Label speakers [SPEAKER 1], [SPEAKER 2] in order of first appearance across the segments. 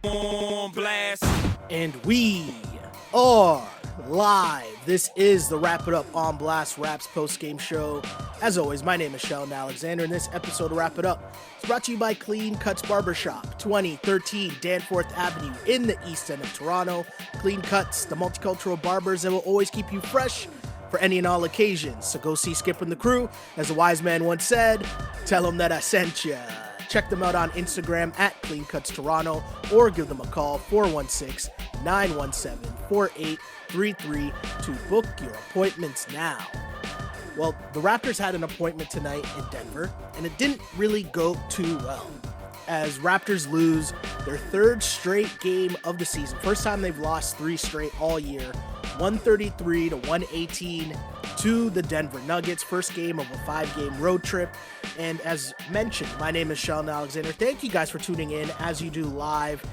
[SPEAKER 1] On blast.
[SPEAKER 2] And we are live. This is the Wrap It Up on Blast Raps post-game show. As always, my name is Sheldon Alexander, and this episode of Wrap It Up is brought to you by Clean Cuts Barbershop, 2013 Danforth Avenue in the East End of Toronto. Clean Cuts, the multicultural barbers that will always keep you fresh for any and all occasions. So go see Skip and the crew. As a wise man once said, tell them that I sent ya. Check them out on Instagram at Clean Cuts Toronto or give them a call 416-917-4833 to book your appointments now. Well, the Raptors had an appointment tonight in Denver, and it didn't really go too well, as Raptors lose their third straight game of the season. First time they've lost three straight all year, 133-118 to the Denver Nuggets. First game of a 5-game road trip. And as mentioned, my name is Sheldon Alexander. Thank you guys for tuning in as you do live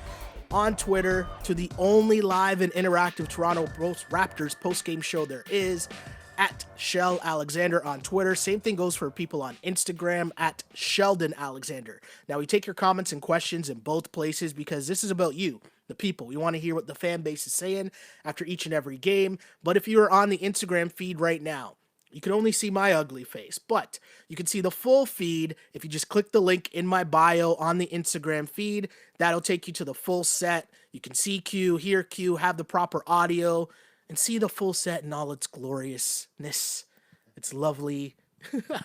[SPEAKER 2] on Twitter to the only live and interactive Toronto Raptors post-game show there is, at Shell Alexander on Twitter. Same thing goes for people on Instagram at Sheldon Alexander. Now, we take your comments and questions in both places because this is about you, the people. We want to hear what the fan base is saying after each and every game. But if you are on the Instagram feed right now, you can only see my ugly face, but you can see the full feed if you just click the link in my bio on the Instagram feed. That'll take you to the full set. You can see Q, hear Q, have the proper audio, and see the full set in all its gloriousness. It's lovely.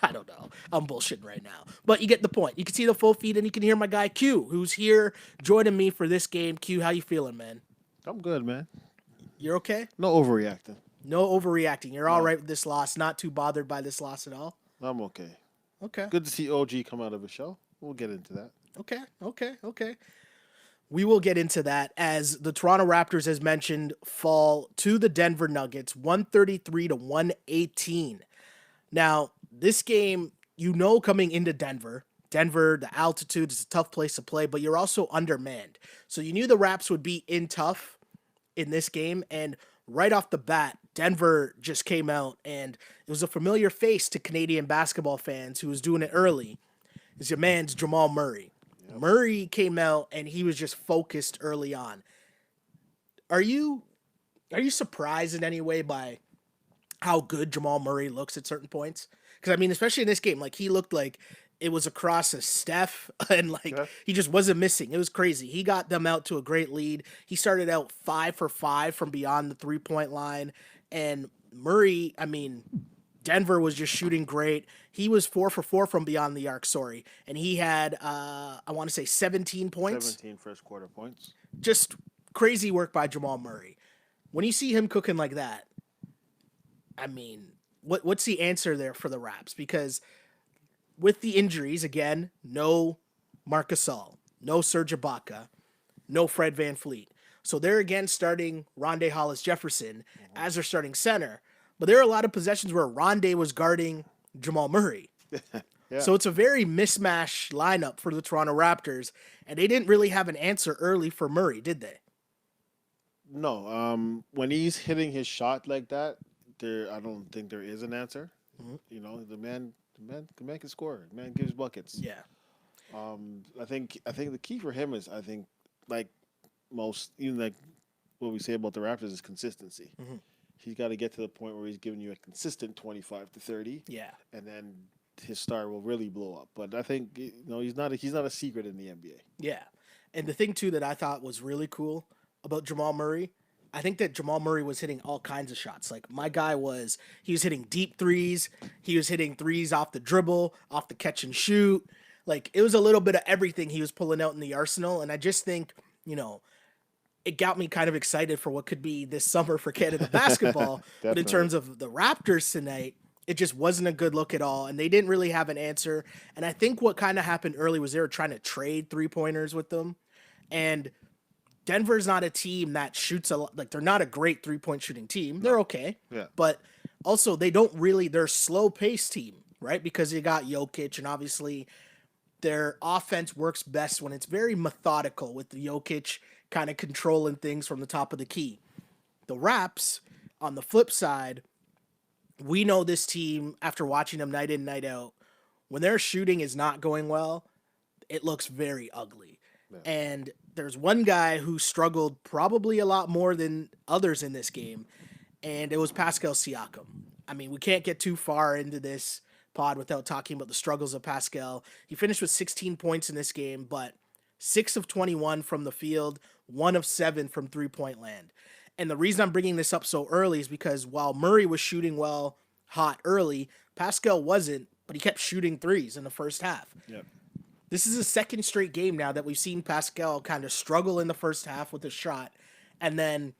[SPEAKER 2] I don't know. I'm bullshitting right now. But you get the point. You can see the full feed and you can hear my guy Q, who's here joining me for this game. Q, how you feeling, man?
[SPEAKER 3] I'm good, man.
[SPEAKER 2] You're okay?
[SPEAKER 3] No overreacting.
[SPEAKER 2] No overreacting. You're all right with this loss. Not too bothered by this loss at all?
[SPEAKER 3] I'm okay.
[SPEAKER 2] Okay.
[SPEAKER 3] Good to see OG come out of a show. We'll get into that.
[SPEAKER 2] Okay. We will get into that as the Toronto Raptors, as mentioned, fall to the Denver Nuggets, 133-118. Now, this game, coming into Denver, the altitude is a tough place to play, but you're also undermanned. So you knew the Raps would be in tough in this game, and right off the bat, Denver just came out, and it was a familiar face to Canadian basketball fans who was doing it early. It's your man's Jamal Murray. Yep. Murray came out, and he was just focused early on. Are you surprised in any way by how good Jamal Murray looks at certain points? Because, I mean, especially in this game, like, he looked like it was across a Steph, and, he just wasn't missing. It was crazy. He got them out to a great lead. He started out 5 for 5 from beyond the three-point line, and Murray, I mean, Denver was just shooting great. He was 4 for 4 from beyond the arc, and he had, I want to say 17 points.
[SPEAKER 3] 17 first quarter points.
[SPEAKER 2] Just crazy work by Jamal Murray. When you see him cooking like that, I mean, what's the answer there for the Raps? Because with the injuries, again, no Marc Gasol, no Serge Ibaka, no Fred VanVleet. So they're again starting Rondae Hollis-Jefferson as their starting center. But there are a lot of possessions where Rondae was guarding Jamal Murray.
[SPEAKER 3] Yeah.
[SPEAKER 2] So it's a very mismatched lineup for the Toronto Raptors, and they didn't really have an answer early for Murray, did they?
[SPEAKER 3] No. When he's hitting his shot like that, I don't think there is an answer. Mm-hmm. You know, the man can score. The man gives buckets.
[SPEAKER 2] Yeah.
[SPEAKER 3] I think the key for him is, like most, even like what we say about the Raptors, is consistency. Mm-hmm. He's got to get to the point where he's giving you a consistent 25 to 30.
[SPEAKER 2] Yeah.
[SPEAKER 3] And then his star will really blow up. But I think, he's not a secret in the NBA.
[SPEAKER 2] Yeah. And the thing too that I thought was really cool about Jamal Murray, I think that Jamal Murray was hitting all kinds of shots. Like, my guy he was hitting deep threes. He was hitting threes off the dribble, off the catch and shoot. Like, it was a little bit of everything he was pulling out in the arsenal. And I just think, it got me kind of excited for what could be this summer for Canada basketball. But in terms of the Raptors tonight, it just wasn't a good look at all. And they didn't really have an answer. And I think what kind of happened early was they were trying to trade three-pointers with them. And Denver's not a team that shoots a lot. Like, they're not a great three-point shooting team. They're okay.
[SPEAKER 3] Yeah.
[SPEAKER 2] But also, they're a slow-paced team, right? Because you got Jokic, and obviously their offense works best when it's very methodical, with the Jokic kind of controlling things from the top of the key. The Raps, on the flip side, we know this team, after watching them night in, night out, when their shooting is not going well, it looks very ugly. And there's one guy who struggled probably a lot more than others in this game, and it was Pascal Siakam. I mean, we can't get too far into this pod without talking about the struggles of Pascal. He finished with 16 points in this game, but 6 of 21 from the field, 1 of 7 from three-point land. And the reason I'm bringing this up so early is because while Murray was shooting well hot early, Pascal wasn't, but he kept shooting threes in the first half.
[SPEAKER 3] Yep.
[SPEAKER 2] This is a second straight game now that we've seen Pascal kind of struggle in the first half with a shot, and then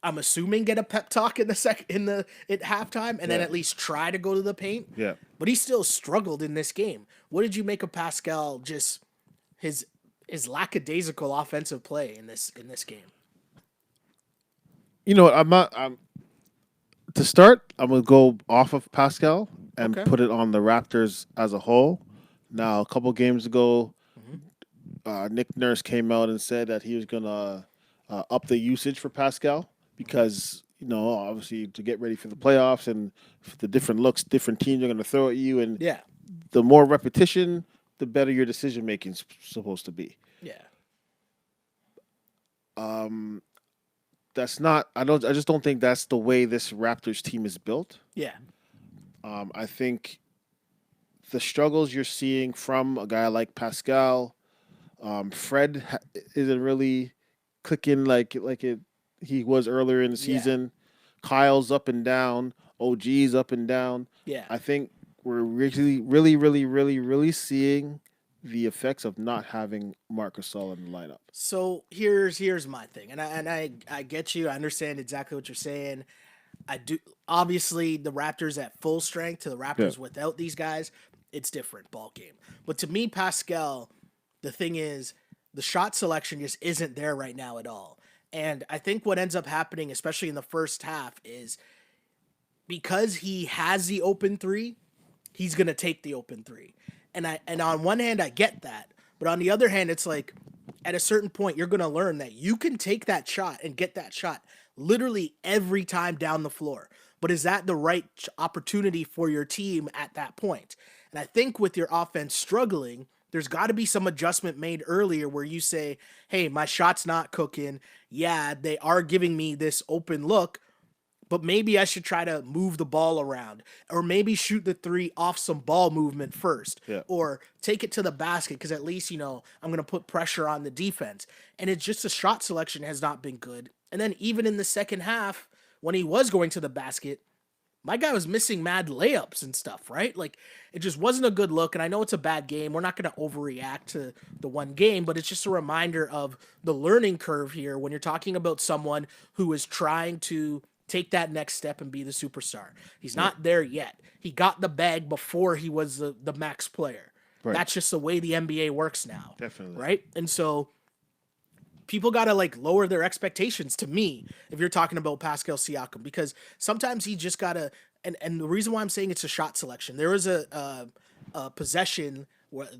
[SPEAKER 2] I'm assuming get a pep talk in the at halftime, and then at least try to go to the paint.
[SPEAKER 3] Yeah.
[SPEAKER 2] But he still struggled in this game. What did you make of Pascal? Just his lackadaisical offensive play in this game.
[SPEAKER 3] You know what? To start, I'm gonna go off of Pascal and
[SPEAKER 2] Okay.
[SPEAKER 3] put it on the Raptors as a whole. Now, a couple games ago, Nick Nurse came out and said that he was gonna up the usage for Pascal because obviously to get ready for the playoffs and for the different looks, different teams are gonna throw at you, and
[SPEAKER 2] Yeah.
[SPEAKER 3] the more repetition, the better your decision making is supposed to be.
[SPEAKER 2] Yeah.
[SPEAKER 3] That's not. I just don't think that's the way this Raptors team is built.
[SPEAKER 2] Yeah.
[SPEAKER 3] I think the struggles you're seeing from a guy like Pascal, Fred isn't really clicking like he was earlier in the season. Kyle's up and down. OG's up and down.
[SPEAKER 2] Yeah.
[SPEAKER 3] I think we're really seeing the effects of not having Marc Gasol in the lineup.
[SPEAKER 2] So here's my thing, and I get you. I understand exactly what you're saying. I do. Obviously, the Raptors at full strength to the Raptors without these guys, it's different ball game. But to me, Pascal, the thing is, the shot selection just isn't there right now at all. And I think what ends up happening, especially in the first half, is because he has the open three, he's gonna take the open three. And on one hand, I get that, but on the other hand, it's like at a certain point, you're gonna learn that you can take that shot and get that shot literally every time down the floor. But is that the right opportunity for your team at that point? And I think with your offense struggling, there's got to be some adjustment made earlier where you say, hey, my shot's not cooking. Yeah, they are giving me this open look, but maybe I should try to move the ball around, or maybe shoot the three off some ball movement first, or take it to the basket because at least, I'm going to put pressure on the defense. And it's just the shot selection has not been good. And then even in the second half, when he was going to the basket, my guy was missing mad layups and stuff, right? Like, it just wasn't a good look. And I know it's a bad game. We're not going to overreact to the one game, but it's just a reminder of the learning curve here when you're talking about someone who is trying to take that next step and be the superstar. He's not there yet. He got the bag before he was the max player. Right. That's just the way the NBA works now.
[SPEAKER 3] Definitely.
[SPEAKER 2] Right? And so people got to lower their expectations to me if you're talking about Pascal Siakam, because sometimes he just got to, and the reason why I'm saying it's a shot selection, there was a possession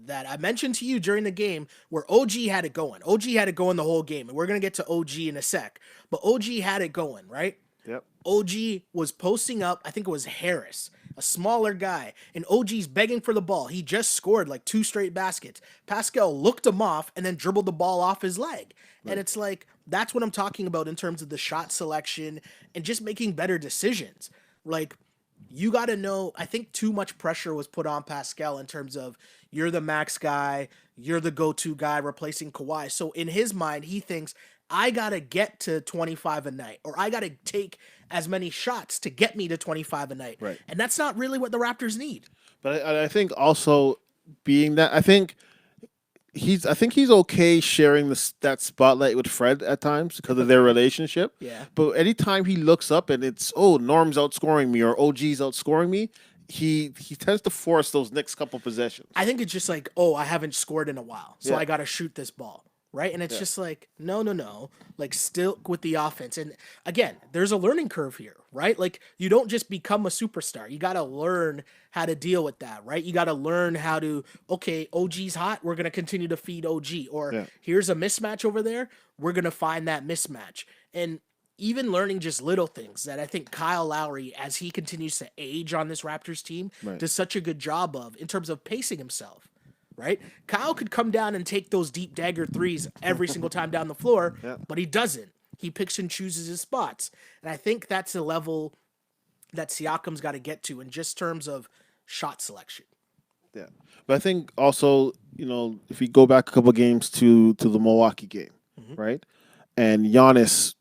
[SPEAKER 2] that I mentioned to you during the game where OG had it going. OG had it going the whole game, and we're going to get to OG in a sec, but OG had it going, right?
[SPEAKER 3] Yep.
[SPEAKER 2] OG was posting up, I think it was Harris, a smaller guy, and OG's begging for the ball. He just scored 2 straight baskets. Pascal looked him off and then dribbled the ball off his leg. Right. And it's that's what I'm talking about in terms of the shot selection and just making better decisions. You got to know, I think too much pressure was put on Pascal in terms of you're the max guy, you're the go-to guy replacing Kawhi. So in his mind, he thinks, I got to get to 25 a night, or I got to take as many shots to get me to 25 a night.
[SPEAKER 3] Right.
[SPEAKER 2] And that's not really what the Raptors need.
[SPEAKER 3] But I think also being that, I think he's okay sharing that spotlight with Fred at times because of their relationship.
[SPEAKER 2] Yeah.
[SPEAKER 3] But anytime he looks up and it's, Norm's outscoring me or OG's outscoring me, he tends to force those next couple possessions.
[SPEAKER 2] I think it's just I haven't scored in a while, so I got to shoot this ball. Right. And it's just no. Still with the offense. And again, there's a learning curve here, right? You don't just become a superstar. You got to learn how to deal with that, right? You got to learn how to, okay, OG's hot. We're going to continue to feed OG. Or here's a mismatch over there. We're going to find that mismatch. And even learning just little things that I think Kyle Lowry, as he continues to age on this Raptors team, does such a good job of in terms of pacing himself. right? Kyle could come down and take those deep dagger threes every single time down the floor,
[SPEAKER 3] Yeah.
[SPEAKER 2] but he doesn't. He picks and chooses his spots. And I think that's the level that Siakam's got to get to in just terms of shot selection.
[SPEAKER 3] Yeah, but I think also, if we go back a couple games to the Milwaukee game,
[SPEAKER 2] Mm-hmm.
[SPEAKER 3] right, and Giannis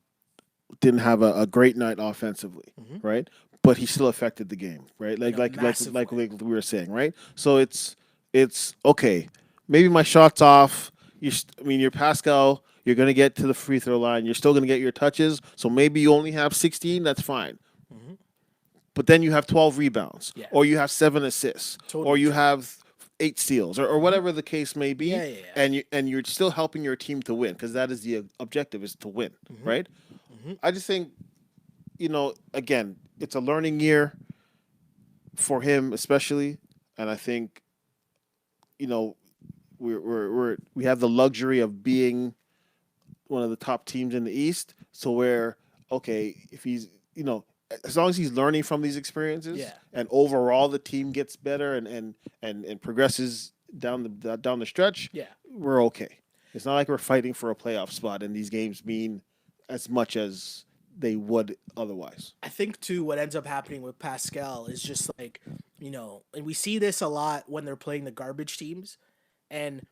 [SPEAKER 3] didn't have a great night offensively,
[SPEAKER 2] Mm-hmm.
[SPEAKER 3] right, but he still affected the game, right,
[SPEAKER 2] In a massive way.
[SPEAKER 3] like we were saying, right. So it's okay. Maybe my shot's off. You're Pascal. You're gonna get to the free throw line. You're still gonna get your touches. So maybe you only have 16. That's fine.
[SPEAKER 2] Mm-hmm.
[SPEAKER 3] But then you have 12 rebounds,
[SPEAKER 2] Yeah.
[SPEAKER 3] or you have 7 assists,
[SPEAKER 2] Totally
[SPEAKER 3] or you
[SPEAKER 2] true.
[SPEAKER 3] have 8 steals, or whatever the case may be,
[SPEAKER 2] Yeah, yeah, yeah.
[SPEAKER 3] and you're still helping your team to win because that is the objective is to win,
[SPEAKER 2] Mm-hmm.
[SPEAKER 3] right?
[SPEAKER 2] Mm-hmm.
[SPEAKER 3] I just think, again, it's a learning year for him especially, and I think, you know, we have the luxury of being one of the top teams in the East. So where, okay, if he's, as long as he's learning from these experiences,
[SPEAKER 2] Yeah.
[SPEAKER 3] and overall the team gets better and progresses down the stretch,
[SPEAKER 2] Yeah.
[SPEAKER 3] we're okay. It's not like we're fighting for a playoff spot, and these games mean as much as they would otherwise.
[SPEAKER 2] I think too what ends up happening with Pascal is just like, and we see this a lot when they're playing the garbage teams, and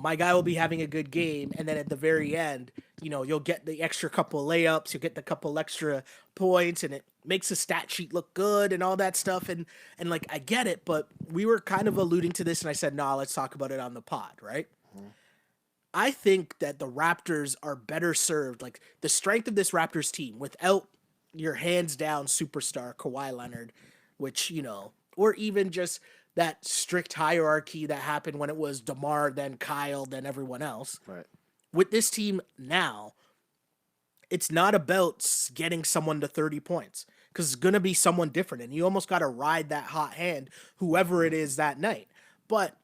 [SPEAKER 2] my guy will be having a good game, and then at the very end, you'll get the extra couple layups, you'll get the couple extra points, and it makes the stat sheet look good and all that stuff, and like I get it, but we were kind of alluding to this, and I said, nah, let's talk about it on the pod, right? I think that the Raptors are better served, like the strength of this Raptors team, without your hands down superstar Kawhi Leonard, which, or even just that strict hierarchy that happened when it was DeMar, then Kyle, then everyone else.
[SPEAKER 3] Right.
[SPEAKER 2] With this team now, it's not about getting someone to 30 points because it's going to be someone different. And you almost got to ride that hot hand, whoever it is that night. But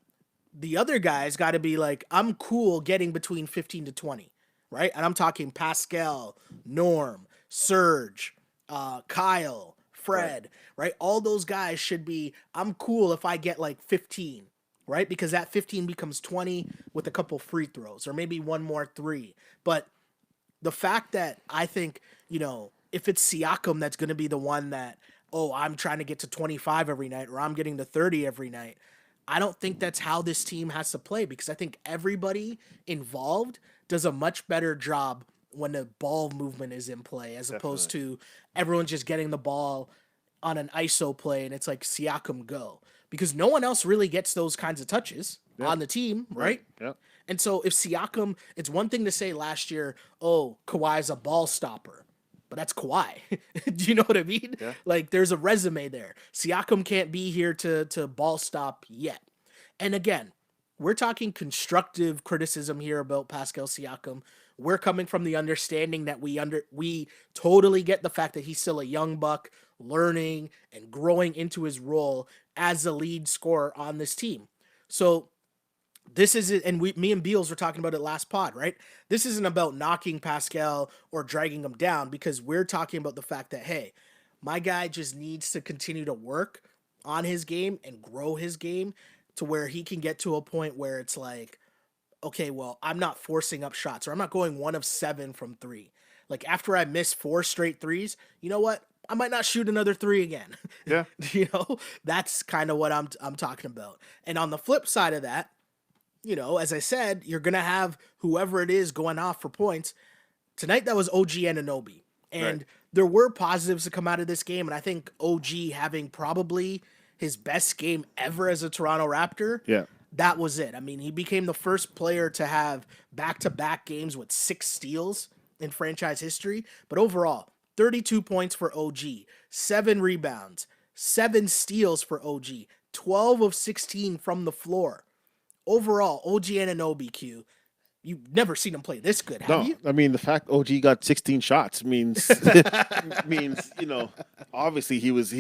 [SPEAKER 2] the other guys got to be like, I'm cool getting between 15 to 20, right? And I'm talking Pascal, Norm, Serge, Kyle, Fred, right? All those guys should be, I'm cool if I get like 15, right? Because that 15 becomes 20 with a couple free throws or maybe one more three. But the fact that I think, if it's Siakam that's going to be the one that, oh, I'm trying to get to 25 every night or I'm getting to 30 every night, I don't think that's how this team has to play because I think everybody involved does a much better job when the ball movement is in play as opposed to everyone just getting the ball on an ISO play and it's like Siakam go because no one else really gets those kinds of touches on the team, right?
[SPEAKER 3] Yep.
[SPEAKER 2] And so if Siakam, it's one thing to say last year, oh, Kawhi's a ball stopper. But that's Kawhi. Do you know what I mean?
[SPEAKER 3] Yeah.
[SPEAKER 2] Like there's a resume there. Siakam can't be here to ball stop yet. And again, we're talking constructive criticism here about Pascal Siakam. We're coming from the understanding that we totally get the fact that he's still a young buck learning and growing into his role as a lead scorer on this team. So this is it, and me and Beals were talking about it last pod, right? This isn't about knocking Pascal or dragging him down because we're talking about the fact that, hey, my guy just needs to continue to work on his game and grow his game to where he can get to a point where it's like, okay, well, I'm not forcing up shots or I'm not going 1 of 7 from 3. Like after I miss 4 straight threes, you know what? I might not shoot another 3 again.
[SPEAKER 3] Yeah.
[SPEAKER 2] That's kind of what I'm talking about. And on the flip side of that, as I said, you're going to have whoever it is going off for points. Tonight, that was OG Anunoby. And there were positives to come out of this game. And I think OG having probably his best game ever as a Toronto Raptor.
[SPEAKER 3] Yeah.
[SPEAKER 2] That was it. I mean, he became the first player to have back-to-back games with 6 steals in franchise history. But overall, 32 points for OG, 7 rebounds, 7 steals for OG, 12 of 16 from the floor. Overall, OG Anunoby, Q, you've never seen him play this good, have you?
[SPEAKER 3] I mean, the fact OG got 16 shots means obviously he was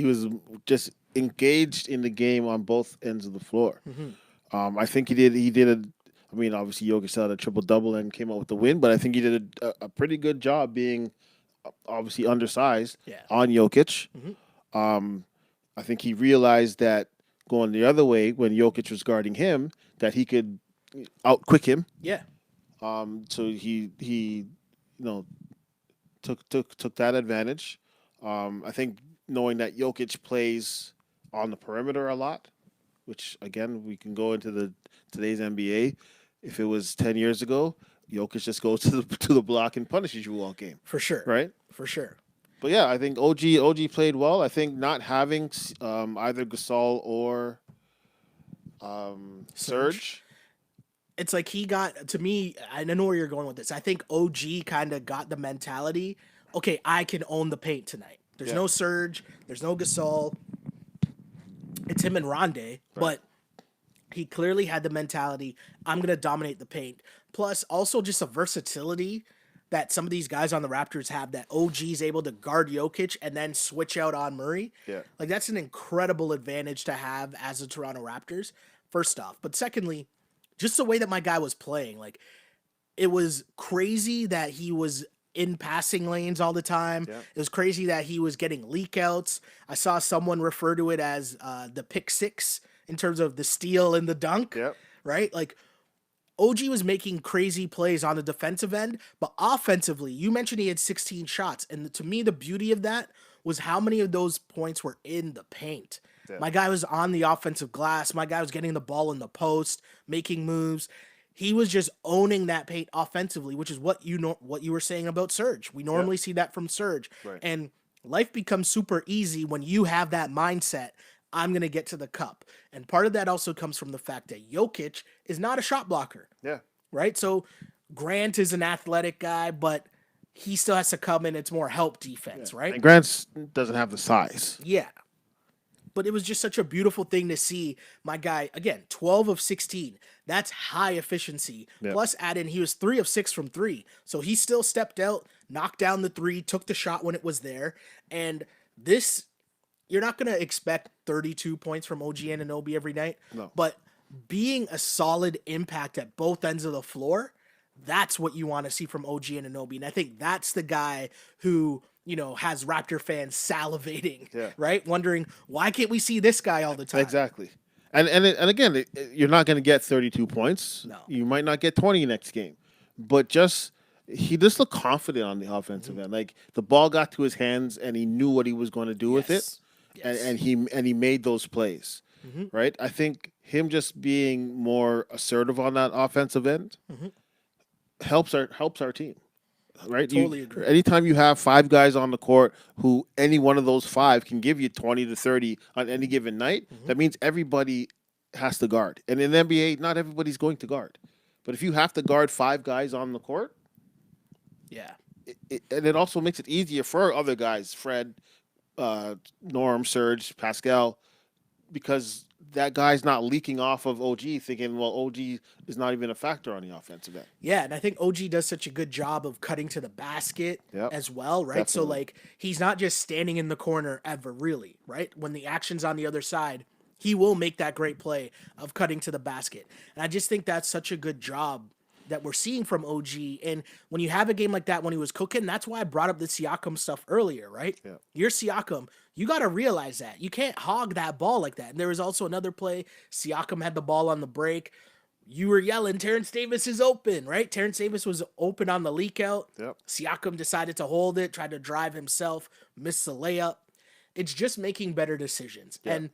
[SPEAKER 3] just engaged in the game on both ends of the floor.
[SPEAKER 2] Mm-hmm.
[SPEAKER 3] I think he did. I mean, obviously Jokic had a triple double and came out with the win, but I think he did a pretty good job being obviously undersized on Jokic.
[SPEAKER 2] Mm-hmm.
[SPEAKER 3] I think he realized that going the other way when Jokic was guarding him, that he could outquick him.
[SPEAKER 2] Yeah.
[SPEAKER 3] So he you know took that advantage. I think knowing that Jokic plays on the perimeter a lot, which again we can go into the today's NBA. If it was 10 years ago, Jokic just goes to the block and punishes you all game,
[SPEAKER 2] For sure.
[SPEAKER 3] right?
[SPEAKER 2] For sure.
[SPEAKER 3] But yeah, I think OG played well. I think not having either Gasol or Serge.
[SPEAKER 2] It's like he got, to me, I know where you're going with this. I think OG kind of got the mentality, okay, I can own the paint tonight. There's no Serge, there's no Gasol. It's him and Rondé, but he clearly had the mentality, I'm going to dominate the paint. Plus, also just a versatility that some of these guys on the Raptors have, that OG is able to guard Jokic and then switch out on Murray.
[SPEAKER 3] Yeah.
[SPEAKER 2] Like, that's an incredible advantage to have as the Toronto Raptors, first off. But secondly, just the way that my guy was playing, like, it was crazy that he was in passing lanes all the time.
[SPEAKER 3] Yeah.
[SPEAKER 2] It was crazy that he was getting leak outs. I saw someone refer to it as the pick six in terms of the steal and the dunk,
[SPEAKER 3] Yep.
[SPEAKER 2] right? Like, OG was making crazy plays on the defensive end, but offensively, you mentioned he had 16 shots. And to me, the beauty of that was how many of those points were in the paint.
[SPEAKER 3] Yeah.
[SPEAKER 2] My guy was on the offensive glass. My guy was getting the ball in the post, making moves. He was just owning that paint offensively, which is what you were saying about Serge. We normally see that from Serge.
[SPEAKER 3] Right.
[SPEAKER 2] And life becomes super easy when you have that mindset, I'm going to get to the cup. And part of that also comes from the fact that Jokic is not a shot blocker.
[SPEAKER 3] Yeah.
[SPEAKER 2] Right? So Grant is an athletic guy, but he still has to come in. It's more help defense, right?
[SPEAKER 3] And Grant doesn't have the size.
[SPEAKER 2] Yeah. But it was just such a beautiful thing to see my guy, again, 12 of 16. That's high efficiency.
[SPEAKER 3] Yep.
[SPEAKER 2] Plus, add in, he was 3 of 6 from 3. So he still stepped out, knocked down the 3, took the shot when it was there. And this, you're not going to expect 32 points from OG Anunoby every night.
[SPEAKER 3] No.
[SPEAKER 2] But being a solid impact at both ends of the floor, that's what you want to see from OG Anunoby. And I think that's the guy who, has Raptor fans salivating, right? Wondering, why can't we see this guy all the time?
[SPEAKER 3] Exactly. And again, you're not going to get 32 points.
[SPEAKER 2] No.
[SPEAKER 3] You might not get 20 next game. But he just looked confident on the offensive end. Like, the ball got to his hands and he knew what he was going to do with it.
[SPEAKER 2] Yes.
[SPEAKER 3] And he made those plays. Right? I think him just being more assertive on that offensive end helps our team. Right?
[SPEAKER 2] Totally agree.
[SPEAKER 3] Anytime you have 5 guys on the court who any one of those 5 can give you 20 to 30 on any given night, that means everybody has to guard. And in the NBA, not everybody's going to guard. But if you have to guard 5 guys on the court, and it also makes it easier for other guys, Fred, Norm, Serge, Pascal, because that guy's not leaking off of OG thinking, well, OG is not even a factor on the offensive end.
[SPEAKER 2] Yeah, and I think OG does such a good job of cutting to the basket as well, right?
[SPEAKER 3] Definitely.
[SPEAKER 2] So, like, he's not just standing in the corner ever, really, right? When the action's on the other side, he will make that great play of cutting to the basket. And I just think that's such a good job that we're seeing from OG. And when you have a game like that when he was cooking, that's why I brought up the Siakam stuff earlier, right?
[SPEAKER 3] Yeah.
[SPEAKER 2] You're Siakam. You got to realize that. You can't hog that ball like that. And there was also another play. Siakam had the ball on the break. You were yelling, Terrence Davis is open, right? Terrence Davis was open on the leak out.
[SPEAKER 3] Yep.
[SPEAKER 2] Siakam decided to hold it, tried to drive himself, missed the layup. It's just making better decisions.
[SPEAKER 3] Yeah.
[SPEAKER 2] And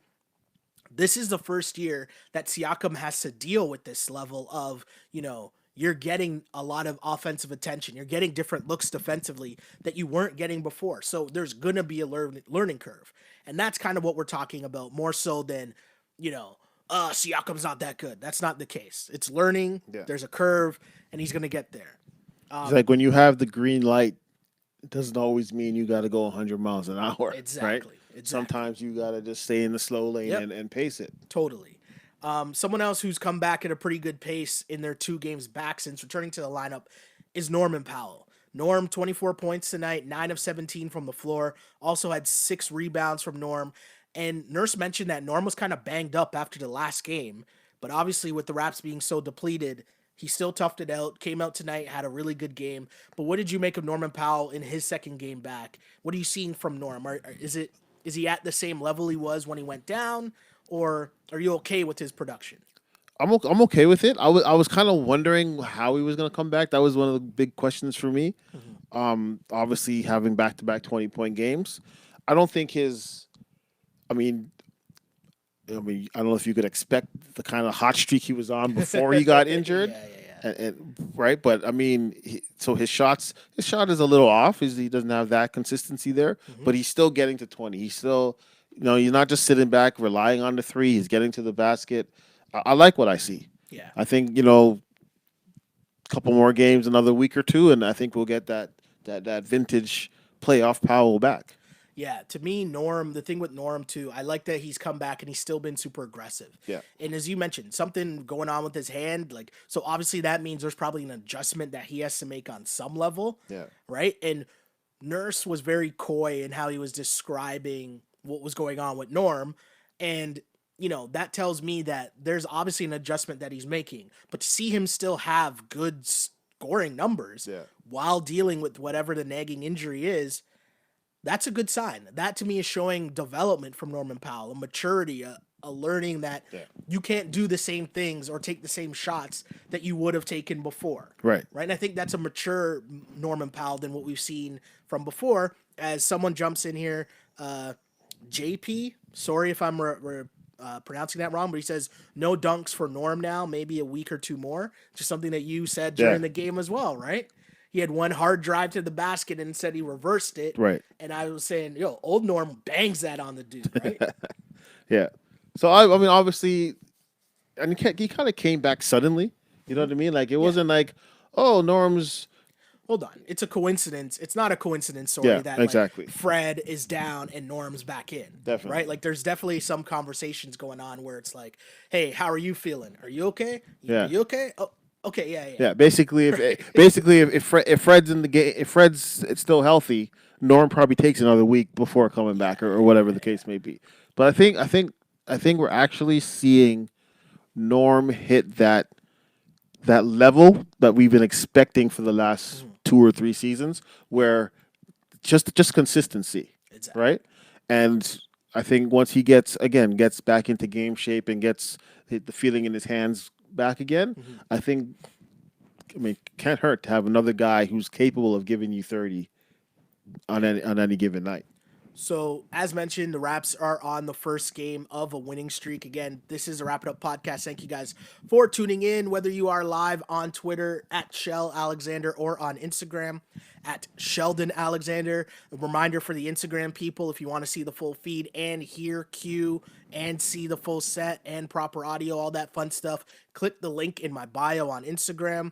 [SPEAKER 2] this is the first year that Siakam has to deal with this level of, you're getting a lot of offensive attention. You're getting different looks defensively that you weren't getting before. So there's going to be a learning curve. And that's kind of what we're talking about, more so than, Siakam's not that good. That's not the case. It's learning.
[SPEAKER 3] Yeah.
[SPEAKER 2] There's a curve, and he's going to get there.
[SPEAKER 3] It's like when you have the green light, it doesn't always mean you got to go 100 miles an hour.
[SPEAKER 2] Exactly.
[SPEAKER 3] Right? Sometimes you got to just stay in the slow lane and pace it.
[SPEAKER 2] Totally. Someone else who's come back at a pretty good pace in their 2 games back since returning to the lineup is Norman Powell. Norm, 24 points tonight, 9 of 17 from the floor. Also had 6 rebounds from Norm. And Nurse mentioned that Norm was kind of banged up after the last game. But obviously with the Raps being so depleted, he still toughed it out, came out tonight, had a really good game. But what did you make of Norman Powell in his second game back? What are you seeing from Norm? Is he at the same level he was when he went down? Or are you okay with his production?
[SPEAKER 3] I'm okay with it. I was kind of wondering how he was going to come back. That was one of the big questions for me. Obviously having back to back 20-point games, I don't think his. I mean, I don't know if you could expect the kind of hot streak he was on before he got injured,
[SPEAKER 2] Yeah.
[SPEAKER 3] and right. But I mean, so his shot is a little off. He doesn't have that consistency there, but he's still getting to 20. He's still, you're not just sitting back relying on the three. He's getting to the basket. I like what I see.
[SPEAKER 2] Yeah.
[SPEAKER 3] I think couple more games, another week or two, and I think we'll get that vintage playoff Powell back.
[SPEAKER 2] Yeah, to me, Norm, the thing with Norm too, I like that he's come back and he's still been super aggressive.
[SPEAKER 3] Yeah.
[SPEAKER 2] And as you mentioned, something going on with his hand, like, so obviously that means there's probably an adjustment that he has to make on some level.
[SPEAKER 3] Yeah.
[SPEAKER 2] Right. And Nurse was very coy in how he was describing what was going on with Norm. And, that tells me that there's obviously an adjustment that he's making. But to see him still have good scoring numbers
[SPEAKER 3] Yeah.
[SPEAKER 2] while dealing with whatever the nagging injury is, that's a good sign. That to me is showing development from Norman Powell, a maturity, a learning that you can't do the same things or take the same shots that you would have taken before.
[SPEAKER 3] Right.
[SPEAKER 2] Right. And I think that's a mature Norman Powell than what we've seen from before. As someone jumps in here, JP, sorry if I'm pronouncing that wrong, but he says no dunks for Norm now, maybe a week or two more. Just something that you said during the game as well, right? He had one hard drive to the basket and said he reversed it.
[SPEAKER 3] Right.
[SPEAKER 2] And I was saying, old Norm bangs that on the dude, right?
[SPEAKER 3] Yeah. So I mean, obviously, and he kind of came back suddenly. You know what I mean? Like it wasn't like, oh, Norm's.
[SPEAKER 2] Hold on, it's a coincidence. It's not a coincidence, sorry, that
[SPEAKER 3] exactly.
[SPEAKER 2] like, Fred is down and Norm's back in.
[SPEAKER 3] Definitely.
[SPEAKER 2] Right? Like there's definitely some conversations going on where it's like, hey, how are you feeling? Are you okay?
[SPEAKER 3] Yeah.
[SPEAKER 2] Are you okay? Oh, okay, yeah.
[SPEAKER 3] Yeah, basically, if Fred's in the game, if Fred's still healthy, Norm probably takes another week before coming back, or whatever the case may be. But I think we're actually seeing Norm hit that level that we've been expecting for the last 2 or 3 seasons, where just consistency,
[SPEAKER 2] Exactly.
[SPEAKER 3] right? And I think once he gets back into game shape and gets the feeling in his hands back again, I mean, can't hurt to have another guy who's capable of giving you 30 on any given night.
[SPEAKER 2] So, as mentioned, the Raps are on the first game of a winning streak. Again, this is a Wrap It Up podcast. Thank you guys for tuning in, whether you are live on Twitter at Shell Alexander or on Instagram at Sheldon Alexander. A reminder for the Instagram people, if you want to see the full feed and hear Q and see the full set and proper audio, all that fun stuff, click the link in my bio on Instagram.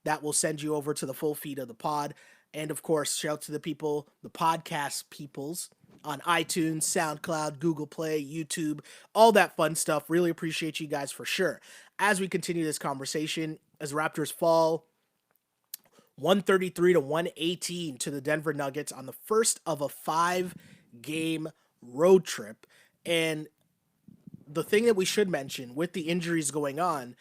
[SPEAKER 2] That will send you over to the full feed of the pod. And of course, shout out to the people, the podcast peoples on iTunes, SoundCloud, Google Play, YouTube, all that fun stuff. Really appreciate you guys for sure. As we continue this conversation, as Raptors fall 133 to 118 to the Denver Nuggets on the first of a 5-game road trip. And the thing that we should mention with the injuries going on,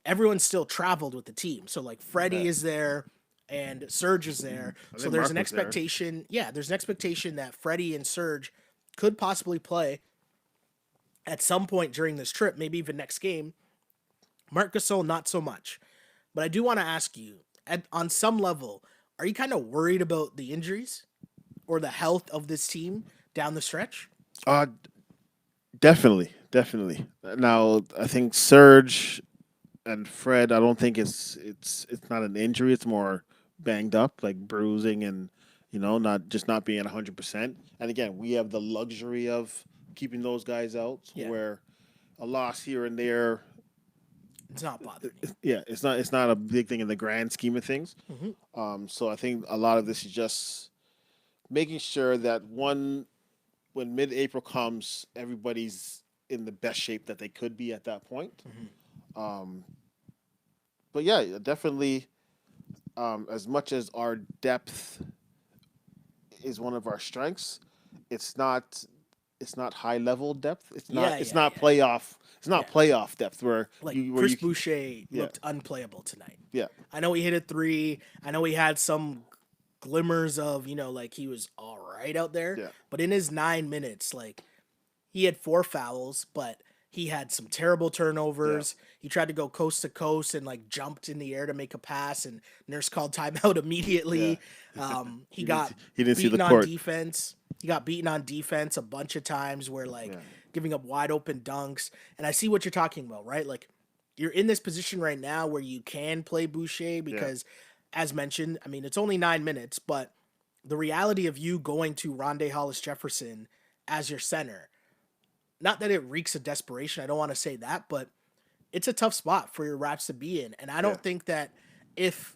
[SPEAKER 2] everyone still traveled with the team. So like Freddie is there and Serge is there. So there's an expectation. Yeah, there's an expectation that Freddie and Serge could possibly play at some point during this trip, maybe even next game. Marc Gasol, not so much. But I do want to ask you, on some level, are you kind of worried about the injuries or the health of this team down the stretch?
[SPEAKER 3] Definitely. Now, I think Serge and Fred, I don't think it's not an injury. It's more banged up, like bruising and not being 100%. And again, we have the luxury of keeping those guys out, where a loss here and there,
[SPEAKER 2] it's not bothering you.
[SPEAKER 3] Yeah, it's not a big thing in the grand scheme of things. So I think a lot of this is just making sure that when mid-April comes, everybody's in the best shape that they could be at that point. But yeah, definitely. As much as our depth is one of our strengths, it's not high level depth. It's not playoff. It's not playoff depth where
[SPEAKER 2] Chris Boucher looked unplayable tonight.
[SPEAKER 3] Yeah,
[SPEAKER 2] I know he hit a 3. I know he had some glimmers of like he was all right out there.
[SPEAKER 3] Yeah.
[SPEAKER 2] But in his 9 minutes, like he had 4 fouls, but He had some terrible turnovers. He tried to go coast to coast and like jumped in the air to make a pass, and Nurse called timeout immediately. He got
[SPEAKER 3] He didn't see the
[SPEAKER 2] beaten on
[SPEAKER 3] court.
[SPEAKER 2] defense. He got beaten on defense a bunch of times where like
[SPEAKER 3] Yeah.
[SPEAKER 2] giving up wide open dunks. And I see what you're talking about, right? Like you're in this position right now where you can play Boucher because, as mentioned, I mean, it's only 9 minutes, but the reality of you going to Rondé Hollis Jefferson as your center, not that it reeks of desperation, I don't want to say that, but it's a tough spot for your Raps to be in. And I don't think that if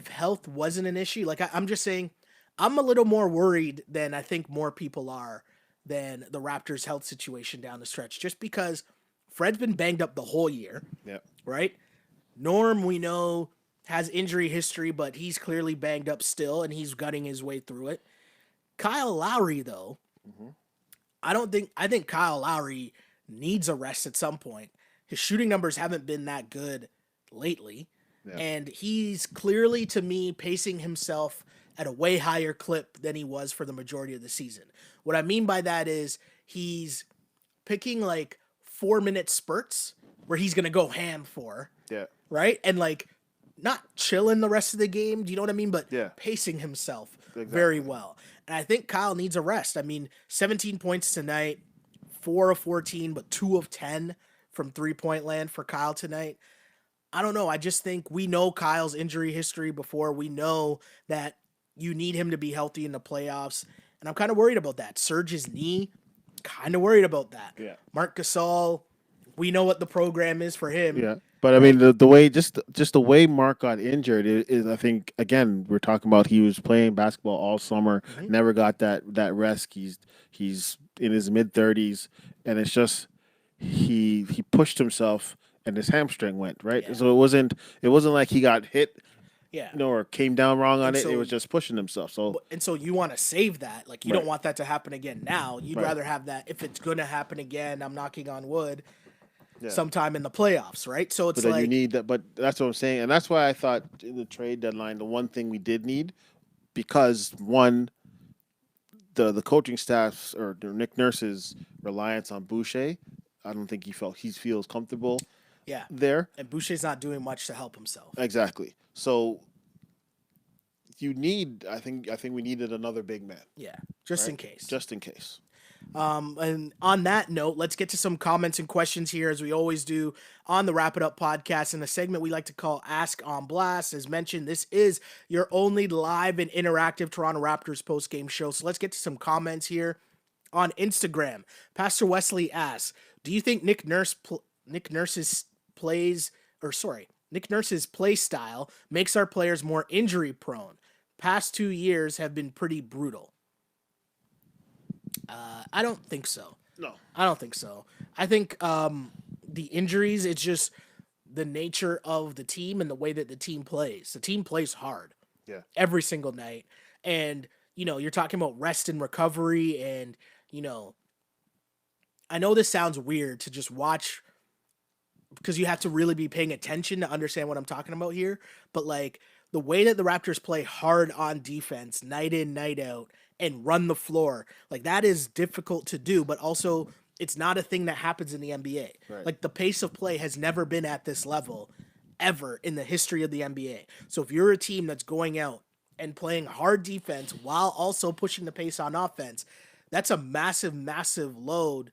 [SPEAKER 2] health wasn't an issue, like I'm just saying, I'm a little more worried than I think more people are than the Raptors' health situation down the stretch, just because Fred's been banged up the whole year, right? Norm, we know, has injury history, but he's clearly banged up still, and he's gutting his way through it. Kyle Lowry, though, I think Kyle Lowry needs a rest at some point. His shooting numbers haven't been that good lately, and he's clearly, to me, pacing himself at a way higher clip than he was for the majority of the season. What I mean by that is he's picking like 4-minute spurts where he's going to go ham for, right? And like not chilling the rest of the game. Do you know what I mean? But pacing himself very well. And I think Kyle needs a rest. I mean, 17 points tonight, 4 of 14, but 2 of 10 from 3-point land for Kyle tonight. I don't know. I just think we know Kyle's injury history before. We know that you need him to be healthy in the playoffs. And I'm kind of worried about that. Serge's knee, kind of worried about that. Marc Gasol, we know what the program is for him.
[SPEAKER 3] Yeah. But I mean, the way just the way Mark got injured is I think, again, we're talking about he was playing basketball all summer, never got that rest. He's in his mid-30s, and it's just he pushed himself and his hamstring went right. So it wasn't like he got hit, or came down wrong on it. It was just pushing himself.
[SPEAKER 2] So you want to save that, like you don't want that to happen again now. You'd rather have that, if it's gonna happen again, I'm knocking on wood, sometime in the playoffs, right? So it's
[SPEAKER 3] you need that. But that's what I'm saying, and that's why I thought in the trade deadline, the one thing we did need, because one, the coaching staff's or Nick Nurse's reliance on Boucher, I don't think he feels comfortable. There,
[SPEAKER 2] and Boucher's not doing much to help himself.
[SPEAKER 3] Exactly. So you need, I think we needed another big man.
[SPEAKER 2] Just in case.
[SPEAKER 3] Just in case.
[SPEAKER 2] And on that note, let's get to some comments and questions here, as we always do on the Wrap It Up podcast, in a segment we like to call Ask on Blast. As mentioned, this is your only live and interactive Toronto Raptors post-game show. So let's get to some comments here on Instagram. Pastor Wesley asks, do you think Nick Nurse's play style makes our players more injury prone? Past 2 years have been pretty brutal. I don't think so.
[SPEAKER 3] No.
[SPEAKER 2] I don't think so. I think the injuries, it's just the nature of the team and the way that the team plays. The team plays hard. Every single night. And, you're talking about rest and recovery, and, I know this sounds weird to just watch, because you have to really be paying attention to understand what I'm talking about here. But like the way that the Raptors play hard on defense, night in, night out, and run the floor, like that is difficult to do, but also it's not a thing that happens in the NBA. Like the pace of play has never been at this level ever in the history of the NBA. So if you're a team that's going out and playing hard defense while also pushing the pace on offense, that's a massive, massive load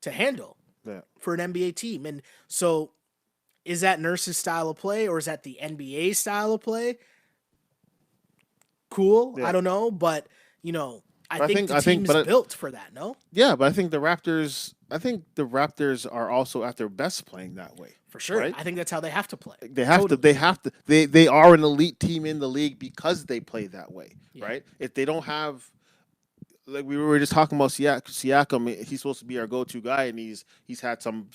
[SPEAKER 2] to handle for an NBA team. And so is that Nurse's style of play, or is that the NBA style of play? Cool. I don't know, but I think the team's built for that, no?
[SPEAKER 3] Yeah, but I think the Raptors are also at their best playing that way.
[SPEAKER 2] For sure.
[SPEAKER 3] Right?
[SPEAKER 2] I think that's how they have to play.
[SPEAKER 3] They have to. They are an elite team in the league because they play that way, right? If they don't have, like we were just talking about Siakam, he's supposed to be our go-to guy, and he's had some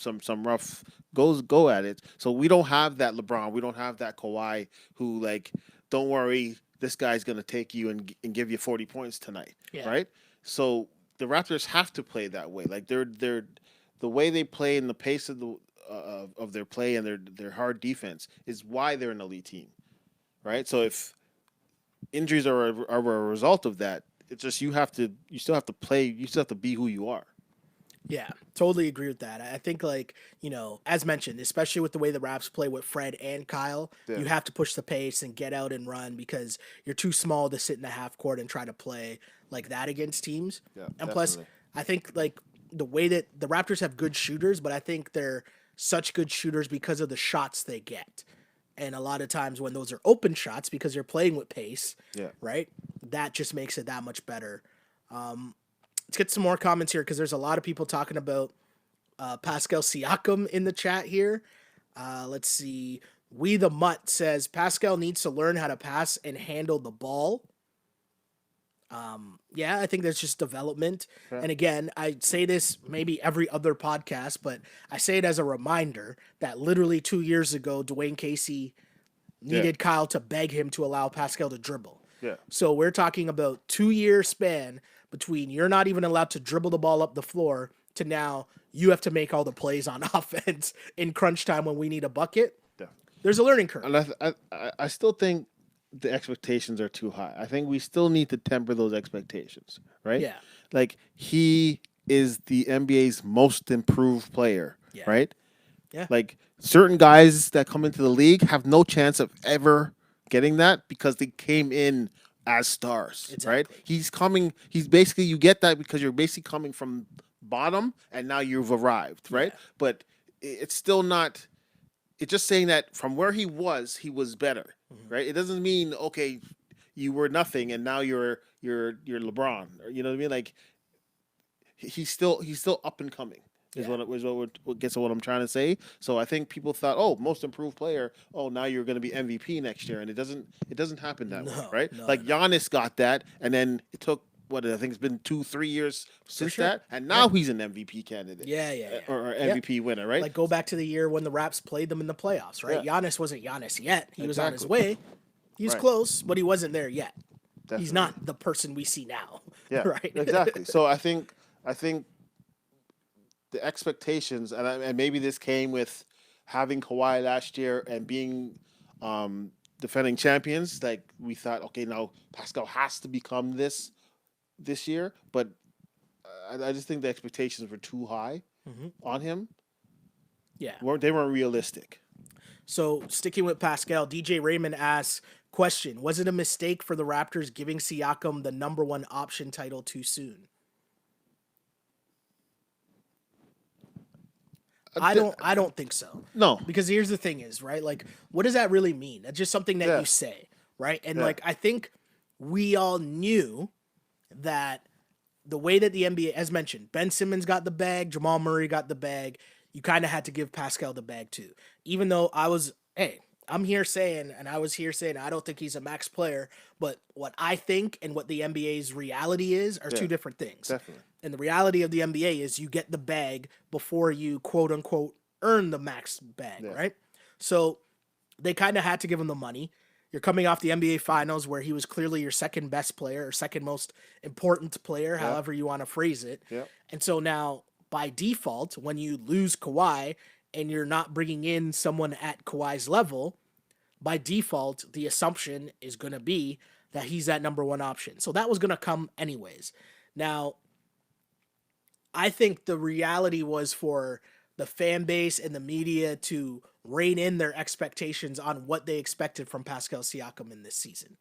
[SPEAKER 3] rough go at it. So we don't have that LeBron. We don't have that Kawhi who, like, don't worry, this guy's going to take you and give you 40 points tonight, right? So the Raptors have to play that way. Like they're the way they play and the pace of their play and their hard defense is why they're an elite team, right? So if injuries are a result of that, it's just you still have to play. You still have to be who you are.
[SPEAKER 2] Yeah, totally agree with that. I think, like, as mentioned, especially with the way the Raps play with Fred and Kyle,
[SPEAKER 3] Yeah.
[SPEAKER 2] you have to push the pace and get out and run because you're too small to sit in the half court and try to play like that against teams.
[SPEAKER 3] Yeah,
[SPEAKER 2] And plus,
[SPEAKER 3] definitely.
[SPEAKER 2] I think, like, the way that the Raptors have good shooters, but I think they're such good shooters because of the shots they get. And a lot of times when those are open shots because you're playing with pace,
[SPEAKER 3] Yeah.
[SPEAKER 2] right? That just makes it that much better. Let's get some more comments here because there's a lot of people talking about Pascal Siakam in the chat here. Let's see. We the Mutt says Pascal needs to learn how to pass and handle the ball. Yeah, I think that's just development.
[SPEAKER 3] Yeah.
[SPEAKER 2] And again, I say this maybe every other podcast, but I say it as a reminder that literally 2 years ago, Dwayne Casey needed Kyle to beg him to allow Pascal to dribble.
[SPEAKER 3] Yeah.
[SPEAKER 2] So we're talking about 2 year span between you're not even allowed to dribble the ball up the floor to now you have to make all the plays on offense in crunch time when we need a bucket.
[SPEAKER 3] Yeah.
[SPEAKER 2] There's a learning curve.
[SPEAKER 3] And I still think the expectations are too high. I think we still need to temper those expectations, right?
[SPEAKER 2] Yeah.
[SPEAKER 3] Like, he is the NBA's most improved player,
[SPEAKER 2] Yeah.
[SPEAKER 3] right?
[SPEAKER 2] Yeah.
[SPEAKER 3] Like, certain guys that come into the league have no chance of ever getting that because they came in as stars, right?
[SPEAKER 2] Exactly.
[SPEAKER 3] He's basically, you get that because you're basically coming from bottom and now you've arrived, right?
[SPEAKER 2] Yeah.
[SPEAKER 3] But it's still not, it's just saying that from where he was better, right? It doesn't mean, okay, you were nothing and now you're LeBron, or, you know what I mean? Like, he's still up and coming. Is
[SPEAKER 2] Yeah.
[SPEAKER 3] what gets what I'm trying to say. So I think people thought, oh, most improved player. Oh, now you're going to be MVP next year, and it doesn't happen that way, right?
[SPEAKER 2] No,
[SPEAKER 3] like
[SPEAKER 2] no.
[SPEAKER 3] Giannis got that, and then it took what I think it's been 2-3 years since
[SPEAKER 2] sure.
[SPEAKER 3] that, and now he's an MVP candidate.
[SPEAKER 2] Yeah.
[SPEAKER 3] Or MVP winner, right?
[SPEAKER 2] Like, go back to the year when the Raps played them in the playoffs, right?
[SPEAKER 3] Yeah.
[SPEAKER 2] Giannis wasn't Giannis yet. He was on his
[SPEAKER 3] Exactly.
[SPEAKER 2] way. He was
[SPEAKER 3] Right.
[SPEAKER 2] close, but he wasn't there yet.
[SPEAKER 3] Definitely.
[SPEAKER 2] He's not the person we see now.
[SPEAKER 3] Yeah,
[SPEAKER 2] Right.
[SPEAKER 3] exactly. So I think the expectations, and maybe this came with having Kawhi last year and being defending champions. Like, we thought, okay, now Pascal has to become this year, but I just think the expectations were too high on him.
[SPEAKER 2] Yeah.
[SPEAKER 3] They weren't realistic.
[SPEAKER 2] So, sticking with Pascal, DJ Raymond asks, question, was it a mistake for the Raptors giving Siakam the number one option title too soon? I don't think so.
[SPEAKER 3] No.
[SPEAKER 2] Because here's the thing is, right? Like, what does that really mean? That's just something that
[SPEAKER 3] Yeah.
[SPEAKER 2] you say, right? And
[SPEAKER 3] Yeah.
[SPEAKER 2] like, I think we all knew that the way that the NBA, as mentioned, Ben Simmons got the bag, Jamal Murray got the bag. You kind of had to give Pascal the bag too. Even though I'm here saying, and I was here saying, I don't think he's a max player, but what I think and what the NBA's reality is are two different things.
[SPEAKER 3] Definitely.
[SPEAKER 2] And the reality of the NBA is you get the bag before you quote unquote earn the max bag, right? So they kind of had to give him the money. You're coming off the NBA Finals where he was clearly your second best player or second most important player, however you want to phrase it.
[SPEAKER 3] Yeah.
[SPEAKER 2] And so now, by default, when you lose Kawhi and you're not bringing in someone at Kawhi's level, by default, the assumption is going to be that he's that number one option. So that was going to come anyways. Now, I think the reality was for the fan base and the media to rein in their expectations on what they expected from Pascal Siakam in this season,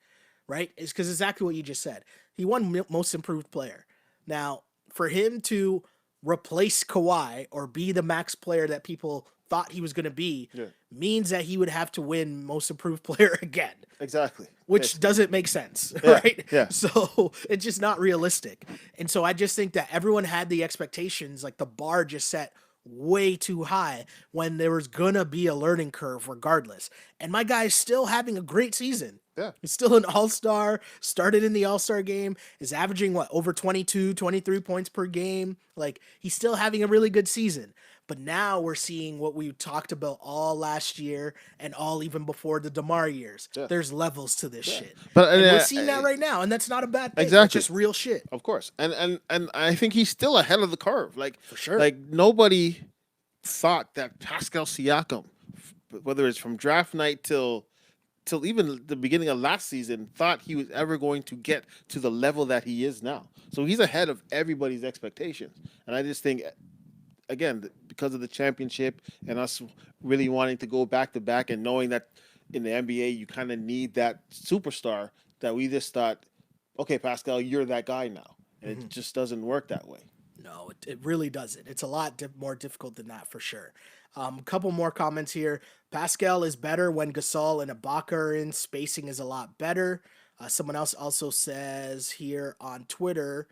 [SPEAKER 2] right? It's because exactly what you just said. He won most improved player. Now, for him to replace Kawhi or be the max player that people thought he was going to be means that he would have to win most improved player again.
[SPEAKER 3] Exactly.
[SPEAKER 2] Which doesn't make sense,
[SPEAKER 3] Yeah,
[SPEAKER 2] right?
[SPEAKER 3] yeah.
[SPEAKER 2] So it's just not realistic. And so I just think that everyone had the expectations, like the bar just set way too high when there was going to be a learning curve regardless. And my guy's still having a great season.
[SPEAKER 3] Yeah.
[SPEAKER 2] He's still an all-star, started in the all-star game, is averaging over 22, 23 points per game. Like, he's still having a really good season. But now we're seeing what we talked about all last year and all even before the DeMar years.
[SPEAKER 3] Yeah.
[SPEAKER 2] There's levels to this shit.
[SPEAKER 3] But
[SPEAKER 2] And we're seeing that right now, and that's not a bad thing.
[SPEAKER 3] Exactly.
[SPEAKER 2] It's just real shit.
[SPEAKER 3] Of course. And I think he's still ahead of the curve. Like,
[SPEAKER 2] For sure.
[SPEAKER 3] Like, nobody thought that Pascal Siakam, whether it's from draft night till even the beginning of last season, thought he was ever going to get to the level that he is now. So he's ahead of everybody's expectations. And I just think again, because of the championship and us really wanting to go back to back and knowing that in the NBA you kind of need that superstar, that we just thought, okay, Pascal, you're that guy now. And it just doesn't work that way.
[SPEAKER 2] No, it really doesn't. It's a lot more difficult than that for sure. A couple more comments here. Pascal is better when Gasol and Ibaka are in. Spacing is a lot better. Someone else also says here on Twitter,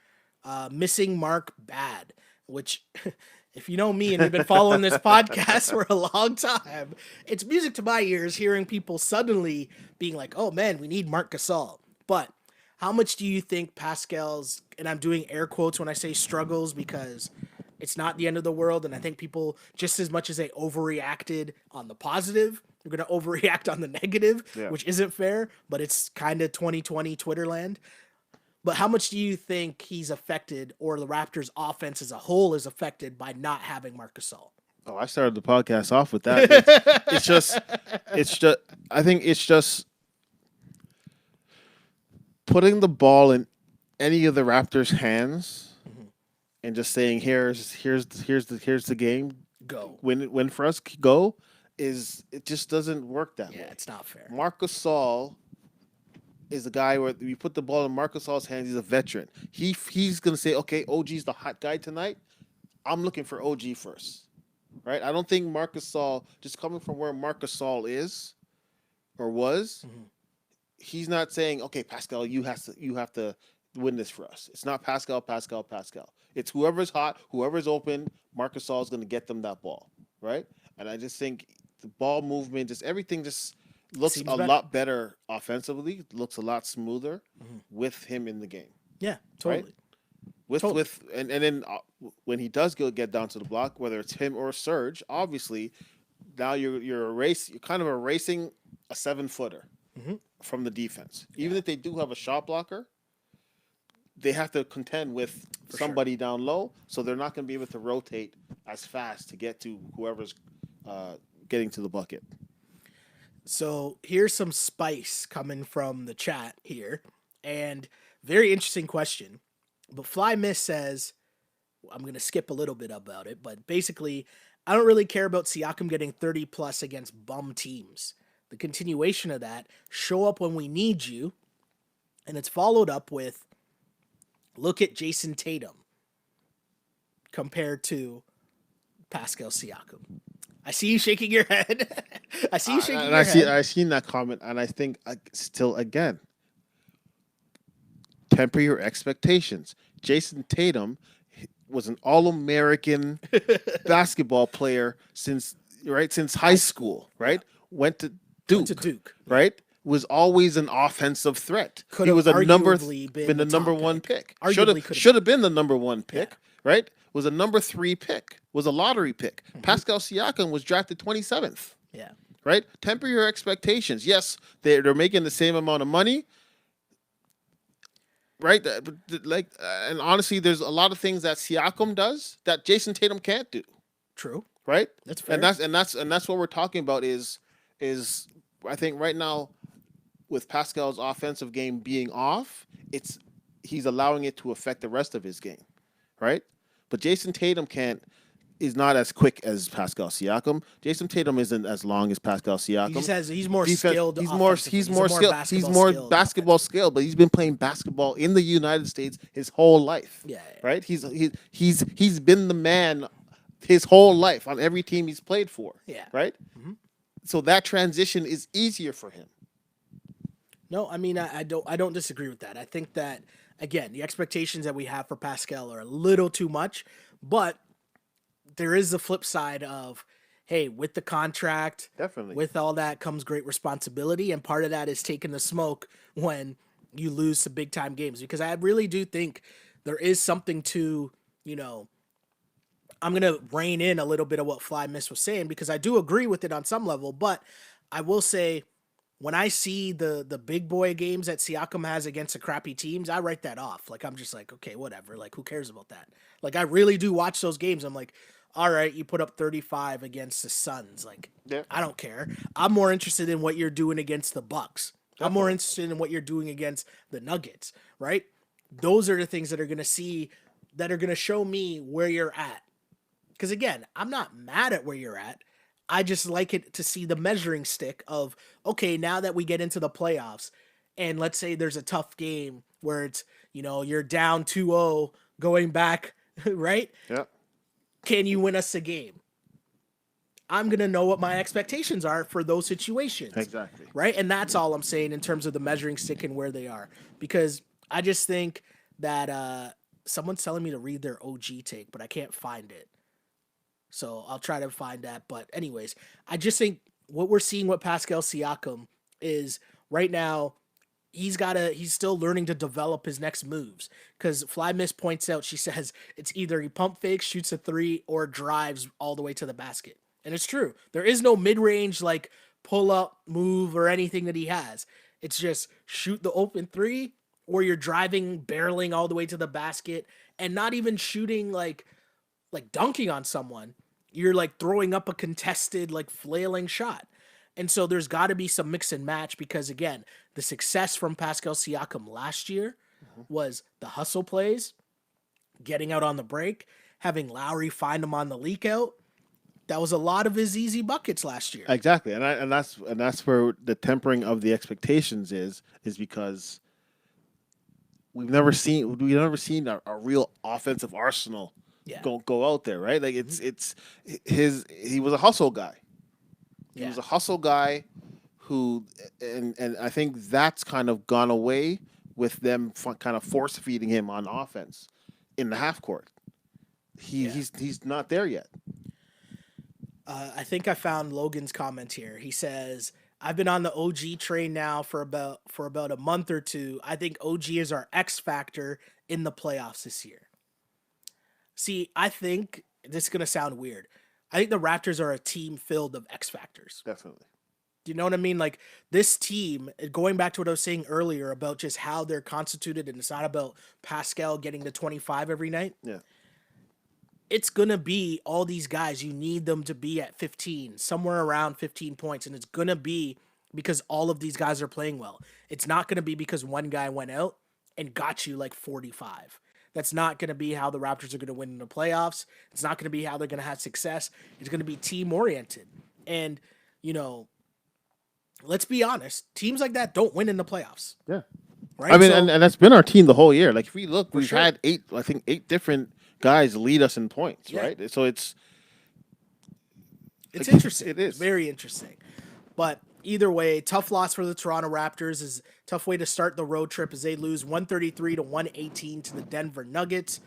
[SPEAKER 2] missing Mark bad, which if you know me and you've been following this podcast for a long time, it's music to my ears hearing people suddenly being like, oh man, we need Mark Gasol. But how much do you think Pascal's, and I'm doing air quotes when I say struggles because it's not the end of the world, and I think people, just as much as they overreacted on the positive, they're going to overreact on the negative, which isn't fair, but it's kind of 2020 Twitter land. But how much do you think he's affected, or the Raptors offense as a whole is affected by not having Marc Gasol?
[SPEAKER 3] Oh, I started the podcast off with that. I think it's just putting the ball in any of the Raptors' hands and just saying, here's the game.
[SPEAKER 2] Go.
[SPEAKER 3] Win for us, go. It just doesn't work that way.
[SPEAKER 2] Yeah, it's not fair.
[SPEAKER 3] Marc Gasol is a guy where you put the ball in Marc Gasol's hands. He's a veteran. He's gonna say, okay, OG's the hot guy tonight. I'm looking for OG first, right? I don't think Marc Gasol, just coming from where Marc Gasol is or was, he's not saying, okay, Pascal, you have to win this for us. It's not Pascal. It's whoever's hot, whoever's open. Marc Gasol is going to get them that ball, right? And I just think the ball movement, just everything, just looks lot better offensively. Looks a lot smoother with him in the game.
[SPEAKER 2] Yeah, totally.
[SPEAKER 3] Right? And then when he does get down to the block, whether it's him or Serge, obviously now you're kind of erasing a 7-footer from the defense. Even if they do have a shot blocker, they have to contend with somebody down low, so they're not going to be able to rotate as fast to get to whoever's getting to the bucket.
[SPEAKER 2] So here's some spice coming from the chat here, and very interesting question. But Fly Miss says, I'm going to skip a little bit about it, but basically, I don't really care about Siakam getting 30 plus against bum teams. The continuation of that, show up when we need you, and it's followed up with, look at Jason Tatum compared to Pascal Siakam. I see you shaking your head. I see you shaking your head.
[SPEAKER 3] I've seen that comment, and I think still again, temper your expectations. Jason Tatum was an All-American basketball player since high school, right?
[SPEAKER 2] Yeah.
[SPEAKER 3] Went to Duke, right? Was always an offensive threat.
[SPEAKER 2] Could
[SPEAKER 3] he was
[SPEAKER 2] been
[SPEAKER 3] the number one pick. Should have been the number one pick, right? Was a number 3 pick. Was a lottery pick. Pascal Siakam was drafted 27th.
[SPEAKER 2] Yeah.
[SPEAKER 3] Right? Temper your expectations. Yes, they're making the same amount of money. Right? And honestly, there's a lot of things that Siakam does that Jason Tatum can't do.
[SPEAKER 2] True.
[SPEAKER 3] Right?
[SPEAKER 2] That's fair.
[SPEAKER 3] And that's what we're talking about is I think right now with Pascal's offensive game being off, he's allowing it to affect the rest of his game. Right? But Jason Tatum is not as quick as Pascal Siakam. Jason Tatum isn't as long as Pascal Siakam.
[SPEAKER 2] He's more skilled.
[SPEAKER 3] He's more skilled. He's more basketball skilled, but he's been playing basketball in the United States his whole life.
[SPEAKER 2] Yeah.
[SPEAKER 3] Right? He's been the man his whole life on every team he's played for.
[SPEAKER 2] Yeah.
[SPEAKER 3] Right? Mm-hmm. So that transition is easier for him.
[SPEAKER 2] No, I mean I don't disagree with that. I think that again, the expectations that we have for Pascal are a little too much, but there is the flip side of, hey, with the contract,
[SPEAKER 3] definitely,
[SPEAKER 2] with all that comes great responsibility, and part of that is taking the smoke when you lose some big time games. Because I really do think there is something to, I'm gonna rein in a little bit of what Fly Miss was saying because I do agree with it on some level, but I will say when I see the big boy games that Siakam has against the crappy teams, I write that off. Like, I'm just like, okay, whatever. Like, who cares about that? Like, I really do watch those games. I'm like, all right, you put up 35 against the Suns. Like, I don't care. I'm more interested in what you're doing against the Bucks. I'm more interested in what you're doing against the Nuggets, right? Those are the things that are going to show me where you're at Because again, I'm not mad at where you're at. I just like it to see the measuring stick of, okay, now that we get into the playoffs, and let's say there's a tough game where it's, you're down 2-0 going back, right?
[SPEAKER 3] Yeah.
[SPEAKER 2] Can you win us a game? I'm going to know what my expectations are for those situations.
[SPEAKER 3] Exactly.
[SPEAKER 2] Right? And that's all I'm saying in terms of the measuring stick and where they are. Because I just think that someone's telling me to read their OG take, but I can't find it. So I'll try to find that. But anyways, I just think what we're seeing with Pascal Siakam is right now he's still learning to develop his next moves. Because Fly Miss points out, she says it's either he pump fakes, shoots a three, or drives all the way to the basket. And it's true. There is no mid-range like pull up move or anything that he has. It's just shoot the open three, or you're driving, barreling all the way to the basket, and not even shooting like dunking on someone. You're like throwing up a contested, like flailing shot. And so there's got to be some mix and match because, again, the success from Pascal Siakam last year was the hustle plays, getting out on the break, having Lowry find him on the leak out. That was a lot of his easy buckets last year.
[SPEAKER 3] Exactly, and that's where the tempering of the expectations is because we've never seen a real offensive arsenal go out there, right? Like he was a hustle guy. He was a hustle guy who, and I think that's kind of gone away with them kind of force feeding him on offense in the half court. He's not there yet.
[SPEAKER 2] I think I found Logan's comment here. He says, I've been on the OG train now for about a month or two. I think OG is our X factor in the playoffs this year. See, I think this is going to sound weird. I think the Raptors are a team filled of X factors.
[SPEAKER 3] Definitely.
[SPEAKER 2] Do you know what I mean? Like this team, going back to what I was saying earlier about just how they're constituted, and it's not about Pascal getting to 25 every night.
[SPEAKER 3] Yeah.
[SPEAKER 2] It's going to be all these guys. You need them to be at 15, somewhere around 15 points. And it's going to be because all of these guys are playing well. It's not going to be because one guy went out and got you like 45. That's not going to be how the Raptors are going to win in the playoffs. It's not going to be how they're going to have success. It's going to be team oriented. And, let's be honest, teams like that don't win in the playoffs.
[SPEAKER 3] Yeah.
[SPEAKER 2] Right.
[SPEAKER 3] I mean, and that's been our team the whole year. Like if we look, we've had 8 different guys lead us in points, right? So it's
[SPEAKER 2] interesting.
[SPEAKER 3] It is
[SPEAKER 2] it's very interesting. But either way, tough loss for the Toronto Raptors is a tough way to start the road trip as they lose 133-118 to the Denver Nuggets.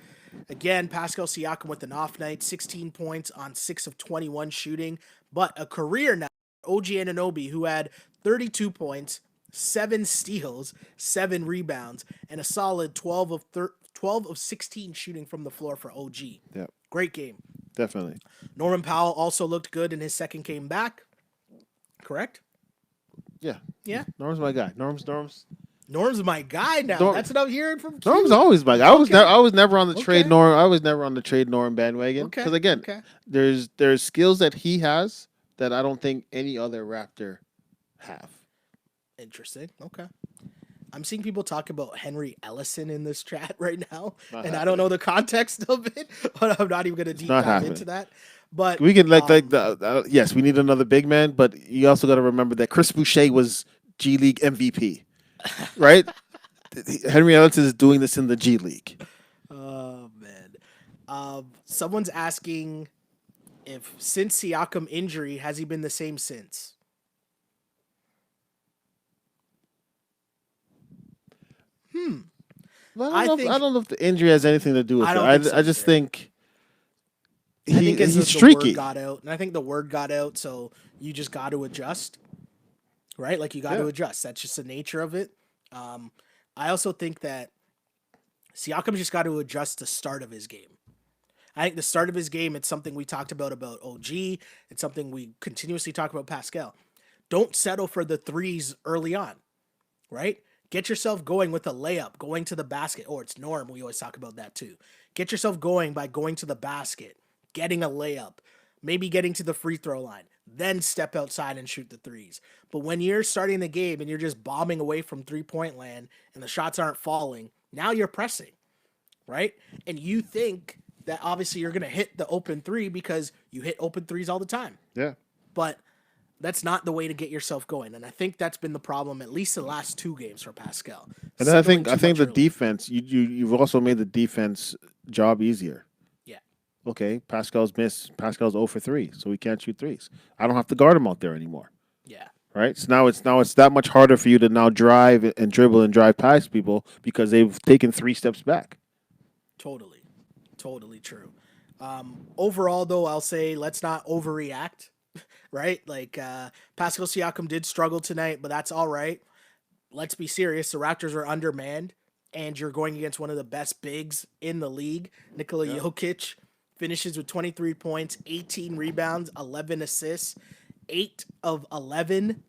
[SPEAKER 2] Again, Pascal Siakam with an off night, 16 points on 6 of 21 shooting, but a career now. OG Anunoby, who had 32 points, 7 steals, 7 rebounds, and a solid 12 of 16 shooting from the floor for OG.
[SPEAKER 3] Yeah.
[SPEAKER 2] Great game.
[SPEAKER 3] Definitely.
[SPEAKER 2] Norman Powell also looked good in his second game back. Correct?
[SPEAKER 3] Yeah.
[SPEAKER 2] Yeah.
[SPEAKER 3] Norm's my guy. Norm's
[SPEAKER 2] my guy now. That's what I'm hearing from Q.
[SPEAKER 3] Norm's always my guy. I was never on the trade Norm. I was never on the trade Norm bandwagon. Because again, there's skills that he has that I don't think any other Raptor have.
[SPEAKER 2] Interesting. Okay. I'm seeing people talk about Henry Ellison in this chat right now, and I don't know the context of it, but I'm not even going to deep dive into that. But
[SPEAKER 3] we can yes, we need another big man, but you also got to remember that Chris Boucher was G League MVP, right? Henry Ellison is doing this in the G League.
[SPEAKER 2] Oh man, someone's asking if since Siakam injury has he been the same since?
[SPEAKER 3] Well, I don't know if the injury has anything to do with it. I just think he's streaky.
[SPEAKER 2] The word got out, and I think the word got out, so you just got to adjust, right? Like you got to adjust. That's just the nature of it. I also think that Siakam just got to adjust the start of his game. I think the start of his game, it's something we talked about OG. It's something we continuously talk about Pascal. Don't settle for the threes early on, right? Get yourself going with a layup, going to the basket. Or it's Norm. We always talk about that too. Get yourself going by going to the basket, getting a layup, maybe getting to the free throw line, then step outside and shoot the threes. But when you're starting the game and you're just bombing away from 3-point land and the shots aren't falling, now you're pressing, right? And you think that obviously you're going to hit the open three because you hit open threes all the time.
[SPEAKER 3] Yeah.
[SPEAKER 2] But that's not the way to get yourself going. And I think that's been the problem, at least the last 2 games for Pascal.
[SPEAKER 3] And then I
[SPEAKER 2] Settling
[SPEAKER 3] think
[SPEAKER 2] too much
[SPEAKER 3] the
[SPEAKER 2] early.
[SPEAKER 3] defense, you've also made the defense job easier.
[SPEAKER 2] Yeah.
[SPEAKER 3] Okay, Pascal's 0 for 3, so he can't shoot threes. I don't have to guard him out there anymore.
[SPEAKER 2] Yeah.
[SPEAKER 3] Right? So now it's that much harder for you to now drive and dribble and drive past people because they've taken 3 steps back.
[SPEAKER 2] Totally. Totally true. Overall, though, I'll say let's not overreact, right? Like, Pascal Siakam did struggle tonight, but that's all right. Let's be serious. The Raptors are undermanned, and you're going against one of the best bigs in the league. Nikola Jokic finishes with 23 points, 18 rebounds, 11 assists, 8 of 11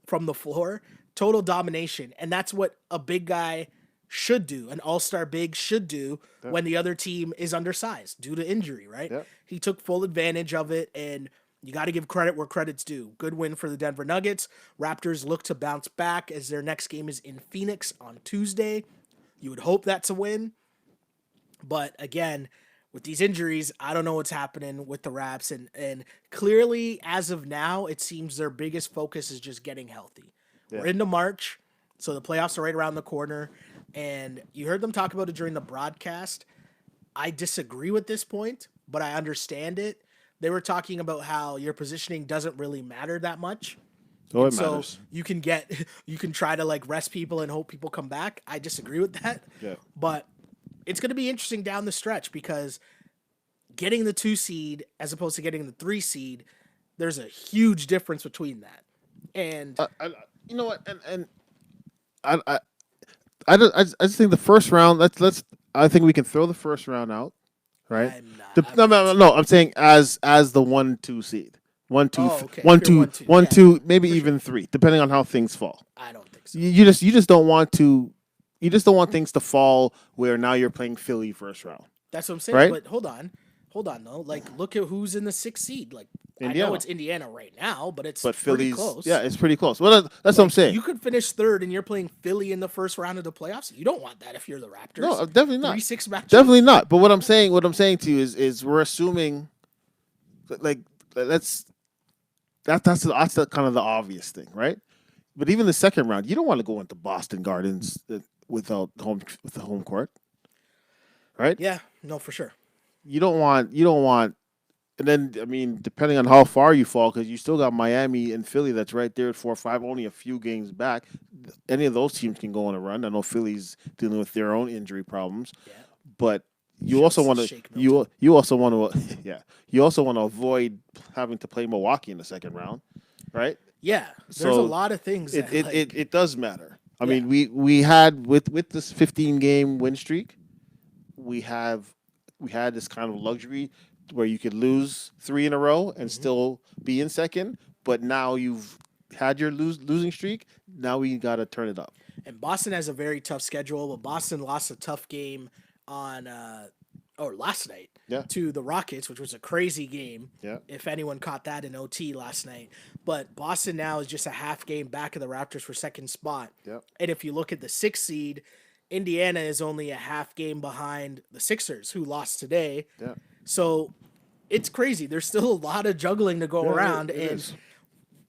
[SPEAKER 2] from the floor. Total domination. And that's what a big guy should do, an all-star big should do when the other team is undersized due to injury, right?
[SPEAKER 3] Yep.
[SPEAKER 2] He took full advantage of it, and you got to give credit where credit's due. Good win for the Denver Nuggets. Raptors look to bounce back as their next game is in Phoenix on Tuesday. You would hope that's a win. But again, with these injuries, I don't know what's happening with the Raps. And clearly, as of now, it seems their biggest focus is just getting healthy. Yeah. We're into March, so the playoffs are right around the corner. And you heard them talk about it during the broadcast. I disagree with this point, but I understand it. They were talking about how your positioning doesn't really matter that much.
[SPEAKER 3] Oh, it matters.
[SPEAKER 2] So you can try to like rest people and hope people come back. I disagree with that.
[SPEAKER 3] Yeah.
[SPEAKER 2] But it's going to be interesting down the stretch because getting the 2 seed as opposed to getting the 3 seed, there's a huge difference between that. And
[SPEAKER 3] you know what? And I just think the first round. I think we can throw the first round out, right? No. I'm saying as the 1-2 seed, 1-2, maybe even 3, depending on how things fall.
[SPEAKER 2] I don't think so.
[SPEAKER 3] You just don't want to. You just don't want things to fall where now you're playing Philly first round.
[SPEAKER 2] That's what I'm saying.
[SPEAKER 3] Right?
[SPEAKER 2] But hold on though. Like, look at who's in the 6th seed. Like, Indiana. I know it's Indiana right now, but
[SPEAKER 3] Philly's
[SPEAKER 2] pretty close.
[SPEAKER 3] Yeah, it's pretty close. Well, that's what I'm saying.
[SPEAKER 2] You could finish 3rd and you're playing Philly in the first round of the playoffs. You don't want that if you're the Raptors.
[SPEAKER 3] No, definitely not.
[SPEAKER 2] 3-6 matchup.
[SPEAKER 3] Definitely not. But what I'm saying to you is we're assuming like that's the kind of the obvious thing, right? But even the second round, you don't want to go into Boston Gardens with the home court, right?
[SPEAKER 2] Yeah, no, for sure.
[SPEAKER 3] You don't want, and then I mean, depending on how far you fall, because you still got Miami and Philly that's right there at 4-5, only a few games back. Any of those teams can go on a run. I know Philly's dealing with their own injury problems, but you also want to avoid having to play Milwaukee in the second round, right?
[SPEAKER 2] Yeah, there's a lot of things.
[SPEAKER 3] It does matter. I mean, we had with this 15-game win streak, we had this kind of luxury where you could lose 3 in a row and still be in second, but now you've had your losing streak. Now we got to turn it up.
[SPEAKER 2] And Boston has a very tough schedule, but Boston lost a tough game on last night to the Rockets, which was a crazy game.
[SPEAKER 3] Yeah.
[SPEAKER 2] If anyone caught that in OT last night. But Boston now is just a half game back of the Raptors for second spot.
[SPEAKER 3] Yep.
[SPEAKER 2] And if you look at the 6th seed, Indiana is only a half game behind the Sixers, who lost today.
[SPEAKER 3] Yeah.
[SPEAKER 2] So it's crazy. There's still a lot of juggling to go around.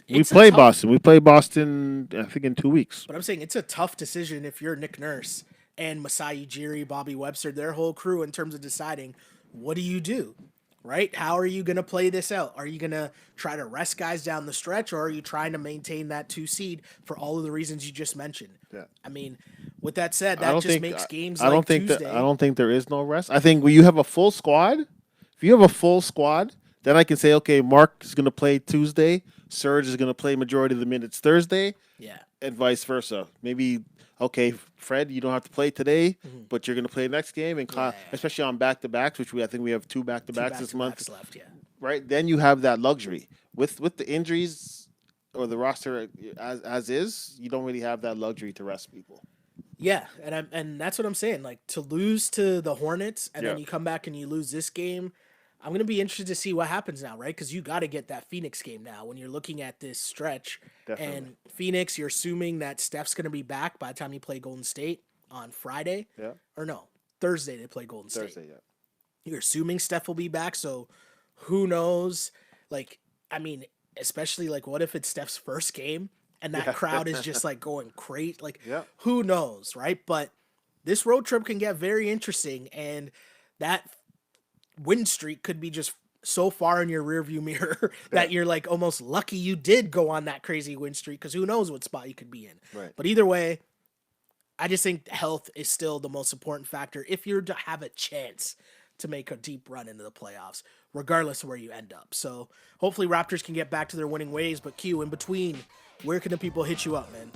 [SPEAKER 3] We play Boston. We play Boston, I think, in 2 weeks.
[SPEAKER 2] But I'm saying it's a tough decision if you're Nick Nurse and Masai Ujiri, Bobby Webster, their whole crew in terms of deciding what do you do, right? How are you going to play this out? Are you going to try to rest guys down the stretch, or are you trying to maintain that 2 seed for all of the reasons you just mentioned?
[SPEAKER 3] Yeah.
[SPEAKER 2] I mean, with that said, that just makes games like Tuesday.
[SPEAKER 3] I don't think there is no rest. I think when you have a full squad, if you have a full squad, then I can say, okay, Mark is going to play Tuesday, Serge is going to play majority of the minutes Thursday, and vice versa. Maybe, okay, Fred, you don't have to play today, but you're going to play next game, and especially on back-to-backs, which I think we have 2 back-to-backs this month.
[SPEAKER 2] Left,
[SPEAKER 3] right? Then you have that luxury. With the injuries or the roster as is, you don't really have that luxury to rest people.
[SPEAKER 2] Yeah, and that's what I'm saying. Like, to lose to the Hornets and then you come back and you lose this game, I'm going to be interested to see what happens now, right? Because you got to get that Phoenix game now when you're looking at this stretch.
[SPEAKER 3] Definitely.
[SPEAKER 2] And Phoenix, you're assuming that Steph's going to be back by the time you play Golden State on Friday.
[SPEAKER 3] Yeah.
[SPEAKER 2] Or no, Thursday they play Golden State.
[SPEAKER 3] Thursday, yeah.
[SPEAKER 2] You're assuming Steph will be back, so who knows? Like, I mean, especially like, what if it's Steph's first game and that crowd is just like going crazy? Like,
[SPEAKER 3] Yeah.
[SPEAKER 2] who knows, right? But this road trip can get very interesting, and that win streak could be just so far in your rearview mirror that you're like almost lucky you did go on that crazy win streak, because who knows what spot you could be in.
[SPEAKER 3] Right.
[SPEAKER 2] But either way, I just think health is still the most important factor if you're to have a chance to make a deep run into the playoffs, regardless of where you end up. So hopefully Raptors can get back to their winning ways. But Q, in between, where can the people hit you up, man?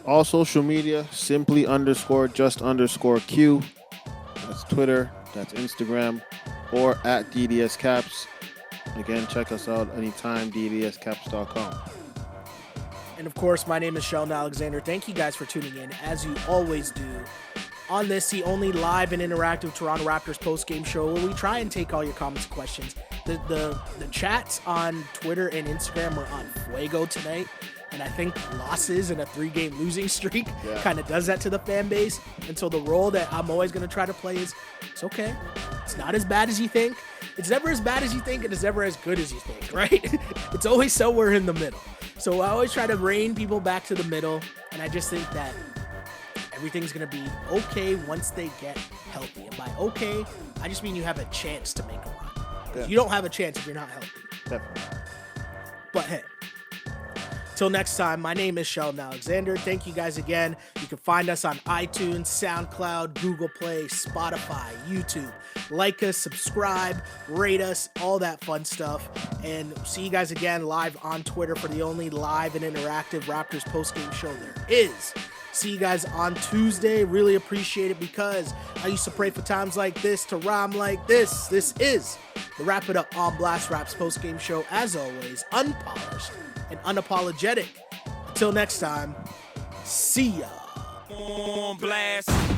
[SPEAKER 3] All social media, simply _ Q. That's Twitter, that's Instagram, or at DDS Caps. Again, check us out anytime, DDSCaps.com.
[SPEAKER 2] And of course, my name is Sheldon Alexander. Thank you guys for tuning in, as you always do, on this, the only live and interactive Toronto Raptors post-game show where we try and take all your comments and questions. The chats on Twitter and Instagram are on fuego tonight, and I think losses and a 3-game losing streak kind of does that to the fan base. And so the role that I'm always going to try to play is, it's okay. It's not as bad as you think. It's never as bad as you think, and it's never as good as you think, right? It's always somewhere in the middle. So I always try to rein people back to the middle, and I just think that everything's going to be okay once they get healthy. And by okay, I just mean you have a chance to make a run. Yeah. You don't have a chance if you're not healthy.
[SPEAKER 3] Definitely.
[SPEAKER 2] But hey, till next time, my name is Sheldon Alexander. Thank you guys again. You can find us on iTunes, SoundCloud, Google Play, Spotify, YouTube. Like us, subscribe, rate us, all that fun stuff. And see you guys again live on Twitter for the only live and interactive Raptors postgame show there is. See you guys on Tuesday. Really appreciate it, because I used to pray for times like this to rhyme like this. This is the Wrap It Up on Blast Raps postgame show, as always, unpolished and unapologetic. Until next time, see ya.
[SPEAKER 1] On blast.